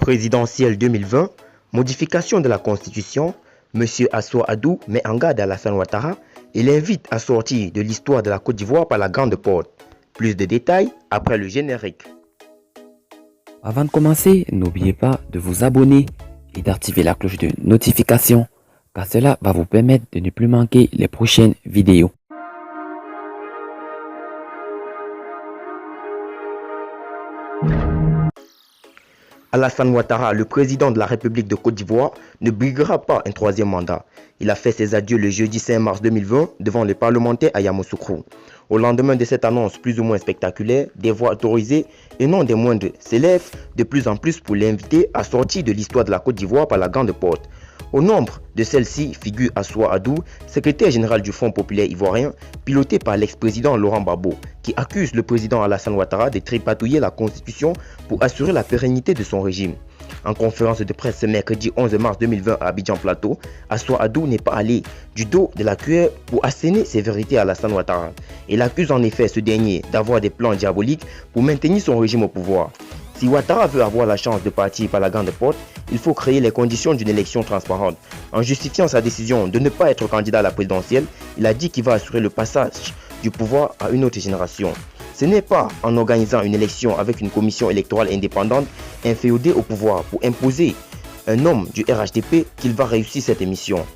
Présidentielle 2020, modification de la Constitution, M. Assou Adou met en garde Alassane Ouattara et l'invite à sortir de l'histoire de la Côte d'Ivoire par la grande porte. Plus de détails après le générique. Avant de commencer, n'oubliez pas de vous abonner et d'activer la cloche de notification, car cela va vous permettre de ne plus manquer les prochaines vidéos. Alassane Ouattara, le président de la République de Côte d'Ivoire, ne briguera pas un troisième mandat. Il a fait ses adieux le jeudi 5 mars 2020 devant les parlementaires à Yamoussoukro. Au lendemain de cette annonce plus ou moins spectaculaire, des voix autorisées et non des moindres s'élèvent de plus en plus pour l'inviter à sortir de l'histoire de la Côte d'Ivoire par la grande porte. Au nombre de celles-ci figure Assou Adou, secrétaire général du Fonds populaire ivoirien, piloté par l'ex-président Laurent Gbagbo, qui accuse le président Alassane Ouattara de tripatouiller la Constitution pour assurer la pérennité de son régime. En conférence de presse ce mercredi 11 mars 2020 à Abidjan Plateau, Assou Adou n'est pas allé du dos de la cuillère pour asséner ses vérités à Alassane Ouattara. Il accuse en effet ce dernier d'avoir des plans diaboliques pour maintenir son régime au pouvoir. Si Ouattara veut avoir la chance de partir par la grande porte, il faut créer les conditions d'une élection transparente. En justifiant sa décision de ne pas être candidat à la présidentielle, il a dit qu'il va assurer le passage du pouvoir à une autre génération. Ce n'est pas en organisant une élection avec une commission électorale indépendante inféodée au pouvoir pour imposer un homme du RHDP qu'il va réussir cette mission.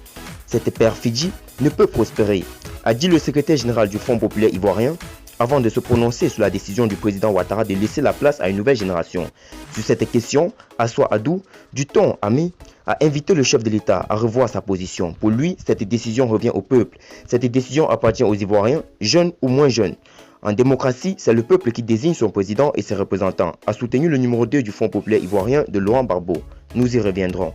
Cette perfidie ne peut prospérer, a dit le secrétaire général du Fonds populaire ivoirien, avant de se prononcer sur la décision du président Ouattara de laisser la place à une nouvelle génération. Sur cette question, Assou Adou, du ton ami, a invité le chef de l'État à revoir sa position. Pour lui, cette décision revient au peuple. Cette décision appartient aux Ivoiriens, jeunes ou moins jeunes. En démocratie, c'est le peuple qui désigne son président et ses représentants, a soutenu le numéro 2 du Fonds populaire ivoirien de Laurent Gbagbo. Nous y reviendrons.